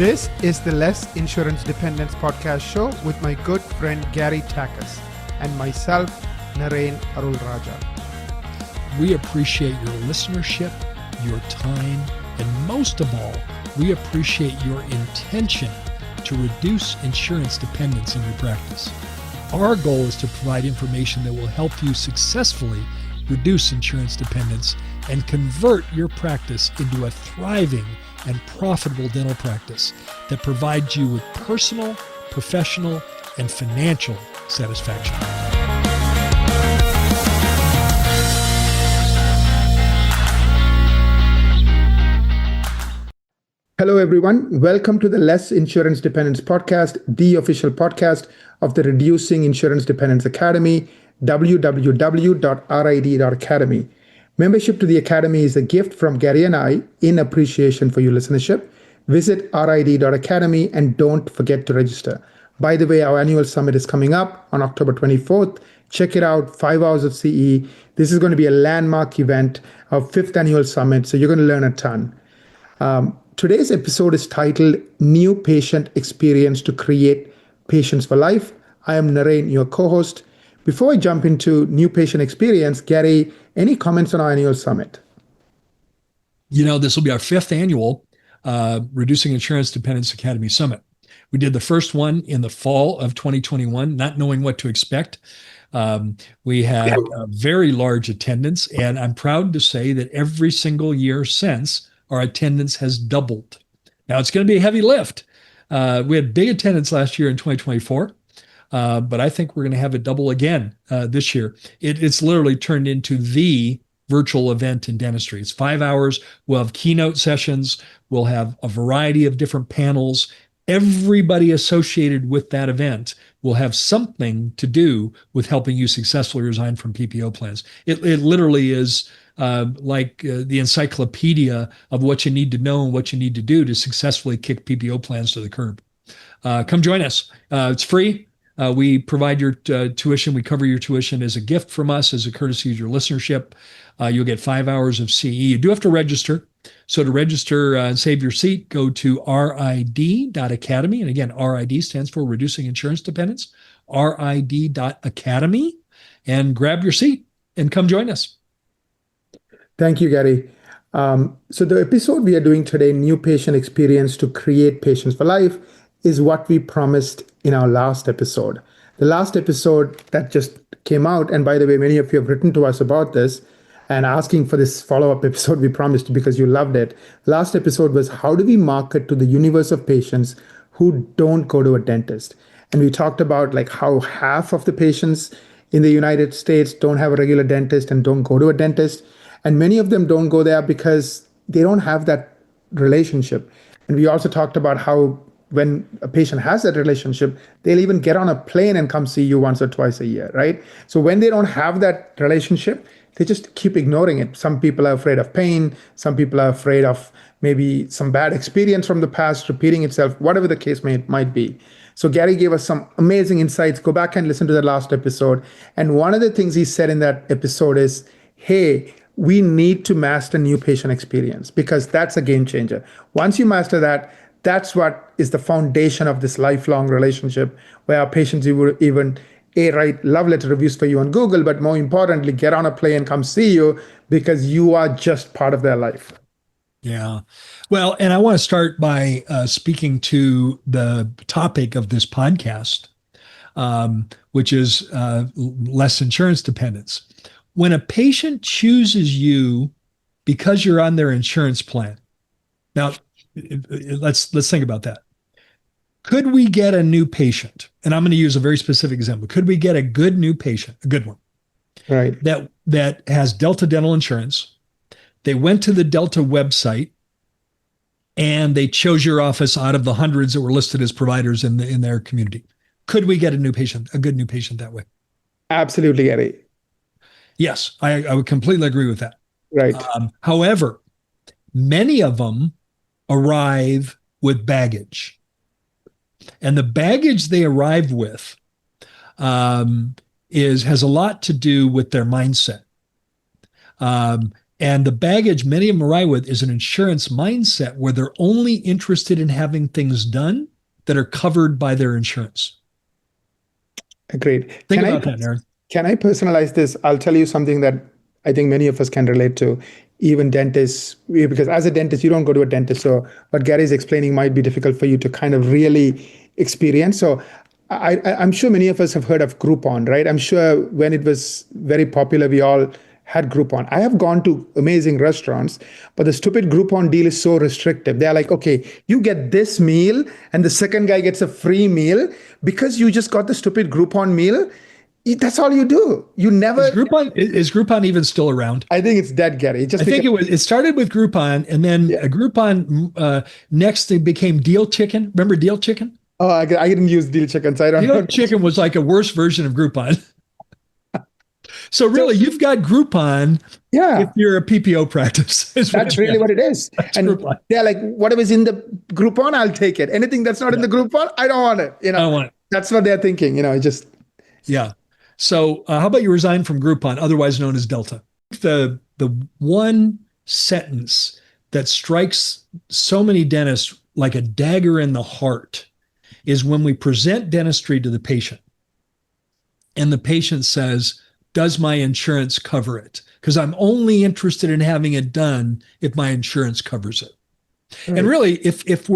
This is the Less Insurance Dependence podcast show with my good friend Gary Takas and myself, Naren Arul Raja. We appreciate your listenership, your time, and most of all, we appreciate your intention to reduce insurance dependence in your practice. Our goal is to provide information that will help you successfully reduce insurance dependence and convert your practice into a thriving and profitable dental practice that provides you with personal, professional, and financial satisfaction. Hello, everyone. Welcome to the Less Insurance Dependence podcast, the official podcast of the Reducing Insurance Dependence Academy, www.rid.academy. Membership to the Academy is a gift from Gary and I in appreciation for your listenership. Visit rid.academy and don't forget to register. By the way, our annual summit is coming up on October 24th. Check it out, 5 hours of CE. This is going to be a landmark event, our 5th annual summit, so you're going to learn a ton. Today's episode is titled New Patient Experience to Create Patients for Life. I am Naren, your co-host. Before I jump into new patient experience, Gary, any comments on our annual summit? You know, this will be our 5th annual Reducing Insurance Dependence Academy Summit. We did the first one in the fall of 2021, not knowing what to expect. We had a very large attendance, and I'm proud to say that every single year since, our attendance has doubled. Now, it's going to be a heavy lift. We had big attendance last year in 2024. But I think we're going to have it double again this year. It's literally turned into the virtual event in dentistry. It's 5 hours. We'll have keynote sessions. We'll have a variety of different panels. Everybody associated with that event will have something to do with helping you successfully resign from PPO plans. It literally is like the encyclopedia of what you need to know and what you need to do to successfully kick PPO plans to the curb. Come join us. It's free. We provide your tuition. We cover your tuition as a gift from us, as a courtesy of your listenership. You'll get 5 hours of CE. You do have to register. So to register and save your seat, go to rid.academy. And again, RID stands for Reducing Insurance Dependence, rid.academy, and grab your seat and come join us. Thank you, Gary. So the episode we are doing today, New Patient Experience to Create Patients for Life, is what we promised in our last episode. The last episode that just came out, and by the way, many of you have written to us about this and asking for this follow-up episode we promised because you loved it. Last episode was how do we market to the universe of patients who don't go to a dentist? And we talked about like how half of the patients in the United States don't have a regular dentist and don't go to a dentist. And many of them don't go there because they don't have that relationship. And we also talked about how when a patient has that relationship, they'll even get on a plane and come see you once or twice a year, right? So when they don't have that relationship, they just keep ignoring it. Some people are afraid of pain. Some people are afraid of maybe some bad experience from the past repeating itself, whatever the case might be. So Gary gave us some amazing insights. Go back and listen to the last episode. And one of the things he said in that episode is, hey, we need to master new patient experience because that's a game changer. Once you master that, that's what is the foundation of this lifelong relationship where our patients even write love letter reviews for you on Google, but more importantly, get on a plane and come see you because you are just part of their life. Yeah. Well, and I want to start by speaking to the topic of this podcast, which is less insurance dependence. When a patient chooses you because you're on their insurance plan, now, let's think about that. Could we get a new patient? And I'm going to use a very specific example. Could we get a good new patient, a good one, right? That has Delta Dental Insurance? They went to the Delta website and they chose your office out of the hundreds that were listed as providers in their community. Could we get a good new patient that way? Absolutely, Gary. Yes, I would completely agree with that. Right. However, many of them arrive with baggage. And the baggage they arrive with has a lot to do with their mindset. And the baggage many of them arrive with is an insurance mindset where they're only interested in having things done that are covered by their insurance. Great. Think about that, Naren. Can I personalize this? I'll tell you something that I think many of us can relate to, even dentists, because as a dentist, you don't go to a dentist. So what Gary's explaining might be difficult for you to kind of really experience. So I'm sure many of us have heard of Groupon, right? I'm sure when it was very popular, we all had Groupon. I have gone to amazing restaurants, but the stupid Groupon deal is so restrictive. They're like, okay, you get this meal, and the second guy gets a free meal because you just got the stupid Groupon meal. That's all you do. You Is never. Groupon even still around? I think it's dead, Gary. It just I think became. it started with Groupon, and then Yeah. Groupon next they became Deal Chicken. Remember Deal Chicken? Oh, I didn't use deal chicken, so I don't Deal know. Chicken was like a worse version of Groupon. So So really, you've got Groupon if yeah, you're a PPO practice, is what that's you really have. what it is. That's And Groupon. they're like, whatever's in the Groupon, I'll take it. Anything that's not in Yeah, the Groupon, I don't want it. I don't want it. That's what they're thinking. Just Yeah. So how about you resign from Groupon, otherwise known as Delta? The one sentence that strikes so many dentists like a dagger in the heart is when we present dentistry to the patient and the patient says, does my insurance cover it? Because I'm only interested in having it done if my insurance covers it. And right. really, if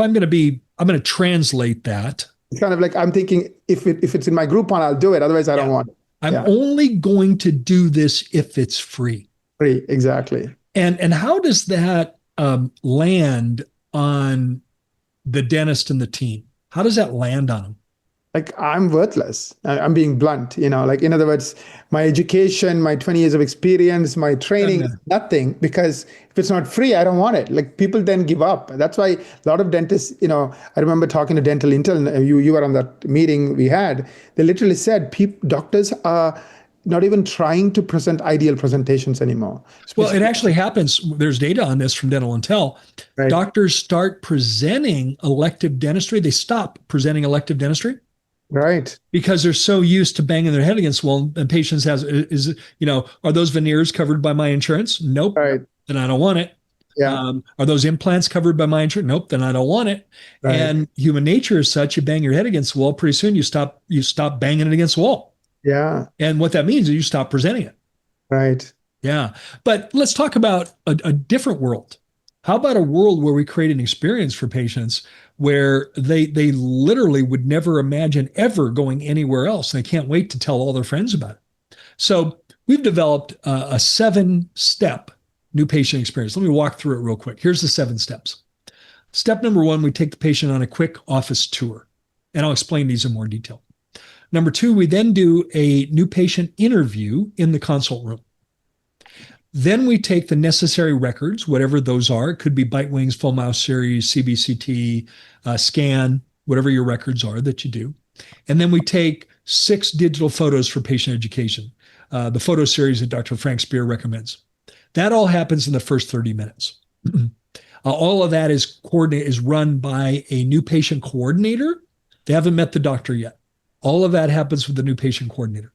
I'm going to translate that. It's kind of like I'm thinking if it's in my Groupon, I'll do it. Otherwise, I don't Yeah. want it. I'm Yeah, only going to do this if it's free. free, exactly. And how does that land on the dentist and the team? How does that land on them? Like I'm worthless. I'm being blunt. Like in other words, my education, my 20 years of experience, my training is nothing because if it's not free, I don't want it. Like people then give up. That's why a lot of dentists, I remember talking to dental intern, you were on that meeting we had. They literally said doctors are not even trying to present ideal presentations anymore. Well, it Especially, actually happens. There's data on this from Dental Intel. right, Doctors start presenting elective dentistry. They stop presenting elective dentistry right, because they're so used to banging their head against the wall. And patients are those veneers covered by my insurance? Nope. right, Then I don't want it. yeah, Are those implants covered by my insurance? Nope. Then I don't want it. right, And human nature is such: you bang your head against the wall, pretty soon you stop banging it against the wall. yeah, And what that means is you stop presenting it. right. Yeah. But let's talk about a different world. How about a world where we create an experience for patients where they literally would never imagine ever going anywhere else? They can't wait to tell all their friends about it. So we've developed a 7-step new patient experience. Let me walk through it real quick. Here's the 7 steps. Step number 1, we take the patient on a quick office tour, and I'll explain these in more detail. Number 2, we then do a new patient interview in the consult room. Then we take the necessary records, whatever those are. It could be bite wings, full mouth series, CBCT, scan, whatever your records are that you do. And then we take 6 digital photos for patient education, the photo series that Dr. Frank Spear recommends. That all happens in the first 30 minutes. All of that is run by a new patient coordinator. They haven't met the doctor yet. All of that happens with the new patient coordinator.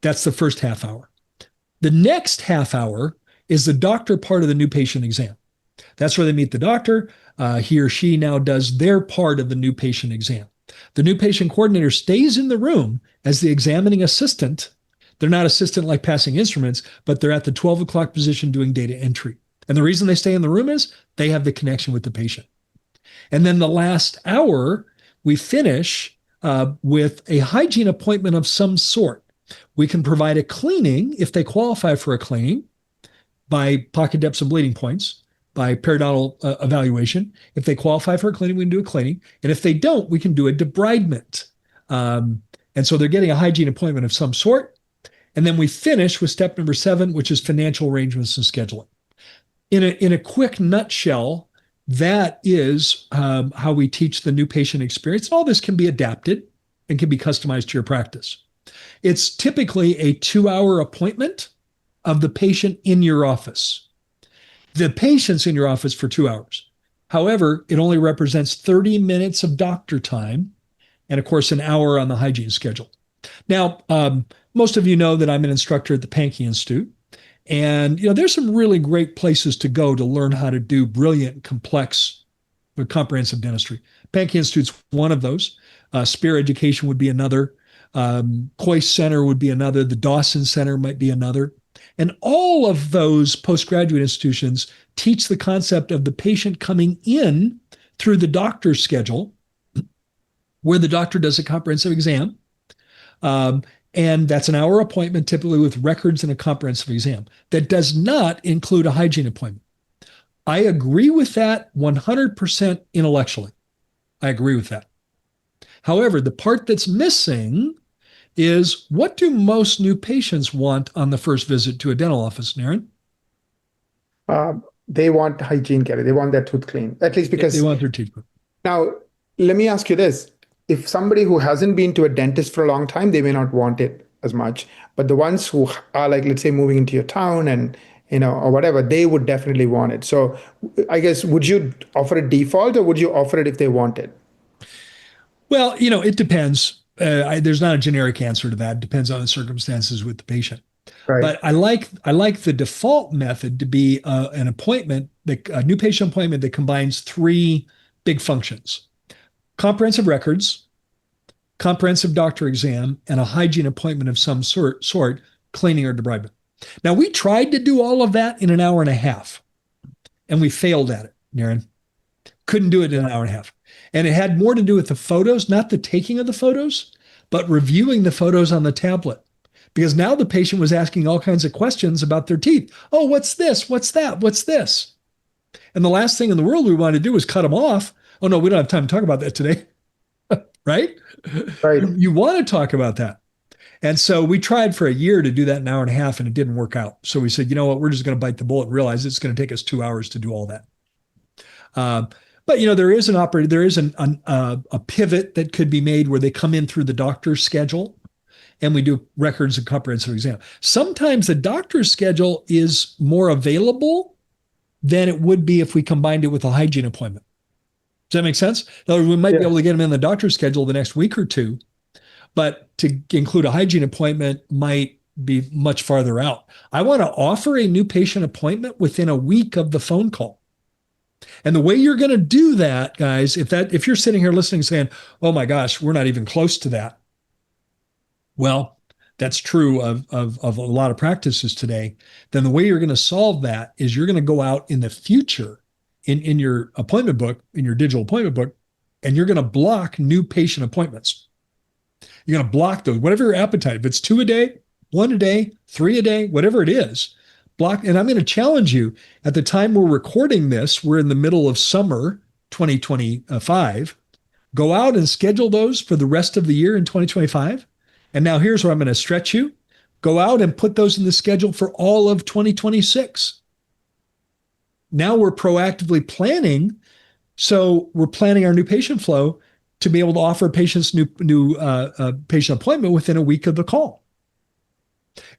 That's the first half hour. The next half hour is the doctor part of the new patient exam. That's where they meet the doctor. He or she now does their part of the new patient exam. The new patient coordinator stays in the room as the examining assistant. They're not assistant like passing instruments, but they're at the 12 o'clock position doing data entry. And the reason they stay in the room is they have the connection with the patient. And then the last hour, we finish with a hygiene appointment of some sort. We can provide a cleaning if they qualify for a cleaning by pocket depths and bleeding points, by periodontal evaluation. If they qualify for a cleaning, we can do a cleaning. And if they don't, we can do a debridement. And so they're getting a hygiene appointment of some sort. And then we finish with step number 7, which is financial arrangements and scheduling. In a quick nutshell, that is how we teach the new patient experience. All this can be adapted and can be customized to your practice. It's typically a 2-hour appointment of the patient in your office. The patient's in your office for 2 hours. However, it only represents 30 minutes of doctor time and, of course, an hour on the hygiene schedule. Now, most of you know that I'm an instructor at the Pankey Institute. And there's some really great places to go to learn how to do brilliant, complex, but comprehensive dentistry. Pankey Institute's one of those. Spear Education would be another. Coy Center would be another. The Dawson Center might be another. And all of those postgraduate institutions teach the concept of the patient coming in through the doctor's schedule, where the doctor does a comprehensive exam. And that's an hour appointment, typically with records and a comprehensive exam. That does not include a hygiene appointment. I agree with that 100% intellectually. I agree with that. However, the part that's missing is, what do most new patients want on the first visit to a dental office, Naren? They want hygiene, Gary. They want their tooth clean, at least They because want their teeth cleaned. now, let me ask you this. If somebody who hasn't been to a dentist for a long time, they may not want it as much. But the ones who are like, let's say, moving into your town and, or whatever, they would definitely want it. So I guess, would you offer a default or would you offer it if they want it? Well, it depends. There's not a generic answer to that. It depends on the circumstances with the patient. Right. But I like the default method to be an appointment, a new patient appointment that combines three big functions: comprehensive records, comprehensive doctor exam, and a hygiene appointment of some sort, cleaning or debridement. Now, we tried to do all of that in an hour and a half, and we failed at it, Naren. Couldn't do it in an hour and a half. And it had more to do with the photos, not the taking of the photos, but reviewing the photos on the tablet. Because now the patient was asking all kinds of questions about their teeth. Oh, what's this? What's that? What's this? And the last thing in the world we wanted to do was cut them off. Oh, no, we don't have time to talk about that today. Right? Right. You want to talk about that. And so we tried for a year to do that in an hour and a half, and it didn't work out. So we said, you know what, we're just going to bite the bullet and realize it's going to take us 2 hours to do all that. But there is a pivot that could be made where they come in through the doctor's schedule, and we do records and comprehensive exam. Sometimes the doctor's schedule is more available than it would be if we combined it with a hygiene appointment. Does that make sense? In other words, we might be able to get them in the doctor's schedule the next week or two, but to include a hygiene appointment might be much farther out. I want to offer a new patient appointment within a week of the phone call. And the way you're going to do that, guys, if you're sitting here listening saying, oh my gosh, we're not even close to that. Well, that's true of a lot of practices today. Then the way you're going to solve that is you're going to go out in the future in your appointment book, in your digital appointment book, and you're going to block new patient appointments. You're going to block those, whatever your appetite. If it's 2 a day, 1 a day, 3 a day, whatever it is, block. And I'm going to challenge you. At the time we're recording this, we're in the middle of summer 2025. Go out and schedule those for the rest of the year in 2025. And now here's where I'm going to stretch you. Go out and put those in the schedule for all of 2026. Now we're proactively planning. So we're planning our new patient flow to be able to offer patients new patient appointment within a week of the call.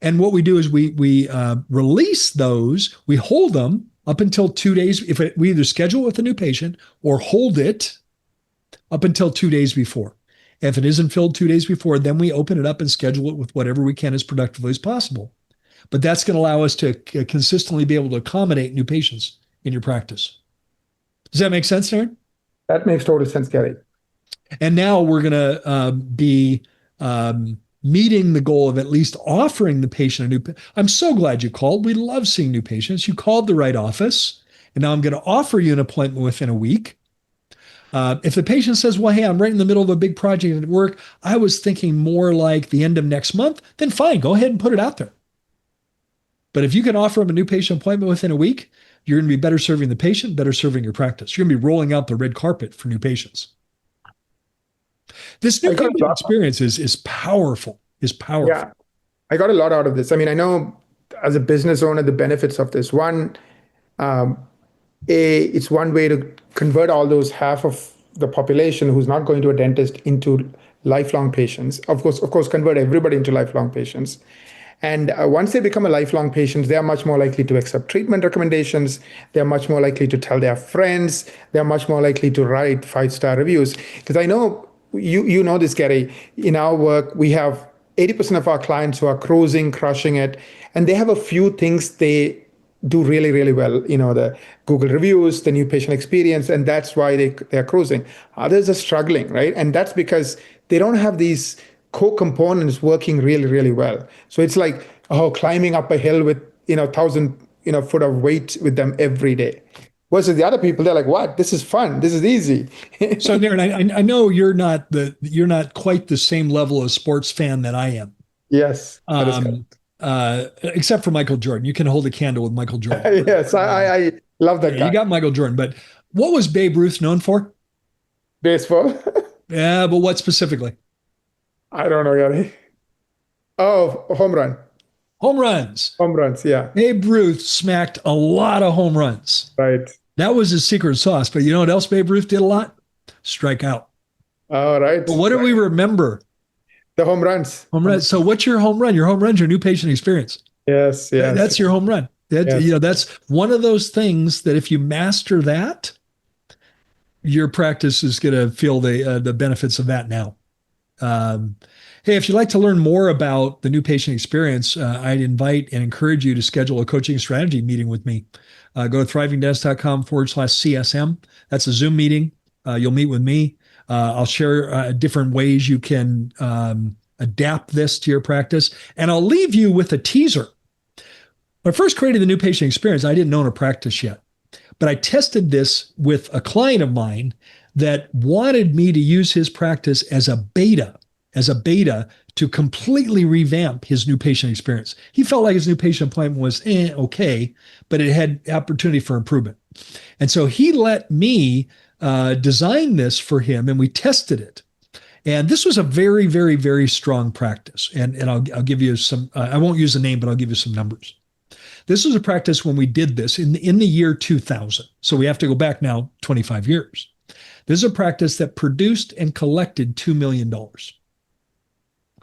And what we do is we release those, we hold them up until 2 days. We either schedule with a new patient or hold it up until 2 days before. If it isn't filled 2 days before, then we open it up and schedule it with whatever we can as productively as possible. But that's going to allow us to consistently be able to accommodate new patients in your practice. Does that make sense, Naren? That makes total sense, Gary. And now we're going to be meeting the goal of at least offering the patient a new. I'm so glad you called. We love seeing new patients. You called the right office. And now I'm going to offer you an appointment within a week. If the patient says, well, hey, I'm right in the middle of a big project at work, I was thinking more like the end of next month, then fine, go ahead and put it out there. But if you can offer them a new patient appointment within a week, you're going to be better serving the patient, better serving your practice. You're going to be rolling out the red carpet for new patients. This new patient experience is powerful, Yeah, I got a lot out of this. I mean, I know as a business owner, the benefits of this. One, it's one way to convert all those half of the population who's not going to a dentist into lifelong patients. Of course, convert everybody into lifelong patients. And once they become a lifelong patient, they are much more likely to accept treatment recommendations. They're much more likely to tell their friends. They're much more likely to write 5-star reviews. Because I know you know this, Gary. In our work, we have 80% of our clients who are cruising, crushing it. and they have a few things they do really, really well. The Google reviews, the new patient experience, and that's why they're cruising. Others are struggling, right? And that's because they don't have these core components working really, really well. So it's like, oh, climbing up a hill with 1,000 foot of weight with them every day. Versus the other people, they're like, what? This is fun. This is easy. So, Naren, I know you're not quite the same level of sports fan that I am. Yes, that is Um, correct. except for Michael Jordan. You can hold a candle with Michael Jordan. Yes, I love Yeah, that you guy. got Michael Jordan, but what was Babe Ruth known for? Baseball. Yeah, but what specifically? I don't know, Gary. Oh, home run. Home runs. Home runs. Yeah. Babe Ruth smacked a lot of home runs. Right. That was his secret sauce. But you know what else Babe Ruth did a lot? Strike out. All right. But what do we Right. remember? The home runs. Home run. So what's your home run? Your home run's your new patient experience. Yes, yes, That's your home run. yes. That's one of those things that if you master that, your practice is going to feel the benefits of that now. Um, hey, if you'd like to learn more about the new patient experience, I'd invite and encourage you to schedule a coaching strategy meeting with me. Go to thrivingdentist.com/CSM. That's a Zoom meeting. You'll meet with me. I'll share different ways you can adapt this to your practice. And I'll leave you with a teaser. When I first created the new patient experience, I didn't own a practice yet. But I tested this with a client of mine that wanted me to use his practice as a beta to completely revamp his new patient experience. He felt like his new patient appointment was okay, but it had opportunity for improvement. And so he let me design this for him, and we tested it. And this was a very, very, very strong practice. And I'll give you some, I won't use the name, but I'll give you some numbers. This was a practice when we did this in the year 2000. So we have to go back now 25 years. This is a practice that produced and collected $2 million.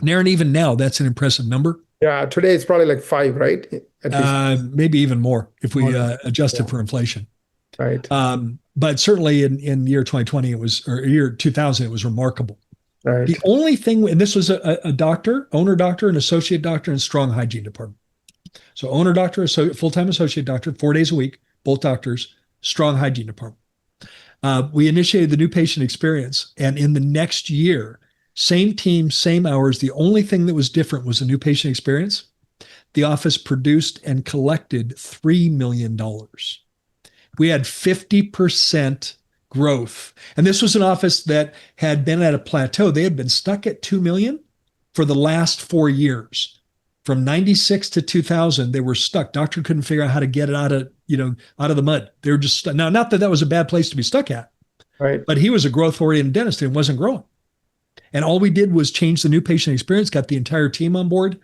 Naren, even now, that's an impressive number. Yeah. Today it's probably like five, right? At least. Maybe even more if we More. adjust Yeah. it for inflation. Right. But certainly in year 2020, or year 2000, it was remarkable. Right. The only thing, and this was a doctor, owner doctor, an associate doctor, and strong hygiene department. So owner doctor, full-time associate doctor, 4 days a week, both doctors, strong hygiene department. We initiated the new patient experience, and in the next year, same team, same hours. The only thing that was different was the new patient experience. The office produced and collected $3 million. We had 50% growth. And this was an office that had been at a plateau. They had been stuck at 2 million for the last 4 years. From 96 to 2000, they were stuck. Doctor couldn't figure out how to get it out of the mud. They were just stuck. Now, not that that was a bad place to be stuck at, Right. but he was a growth-oriented dentist and wasn't growing. And all we did was change the new patient experience, got the entire team on board,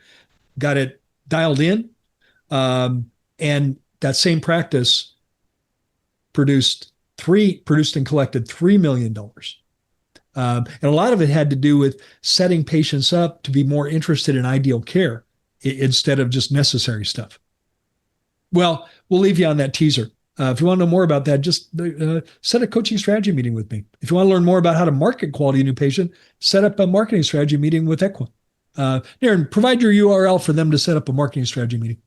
got it dialed in, and that same practice produced and collected $3 million. And a lot of it had to do with setting patients up to be more interested in ideal care instead of just necessary stuff. Well, we'll leave you on that teaser. If you want to know more about that, just set a coaching strategy meeting with me. If you want to learn more about how to market quality new patient, set up a marketing strategy meeting with Equa. Naren, provide your URL for them to set up a marketing strategy meeting.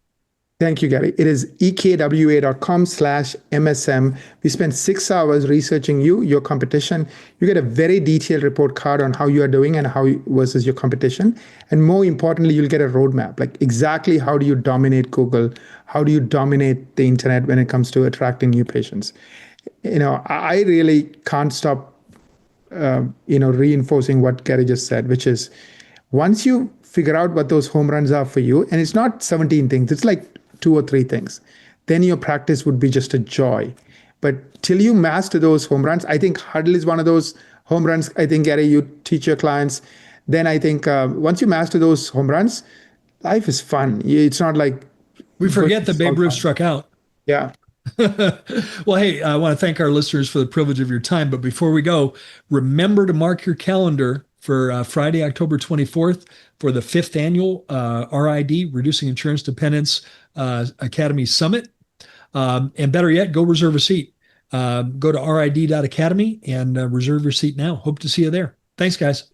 Thank you, Gary. It is ekwa.com/MSM. We spent 6 hours researching you, your competition. You get a very detailed report card on how you are doing and how versus your competition. And more importantly, you'll get a roadmap, like exactly how do you dominate Google? How do you dominate the internet when it comes to attracting new patients? I really can't stop, reinforcing what Gary just said, which is once you figure out what those home runs are for you, and it's not 17 things, it's like 2 or 3 things, then your practice would be just a joy. But till you master those home runs, I think huddle is one of those home runs. I think, Gary, you teach your clients. Then I think once you master those home runs, life is fun. It's not like We forget that Babe Ruth struck out. Yeah. Well, hey, I want to thank our listeners for the privilege of your time. But before we go, remember to mark your calendar for Friday, October 24th for the 5th annual RID, Reducing Insurance Dependence Academy Summit. And better yet, go reserve a seat. Go to rid.academy and reserve your seat now. Hope to see you there. Thanks, guys.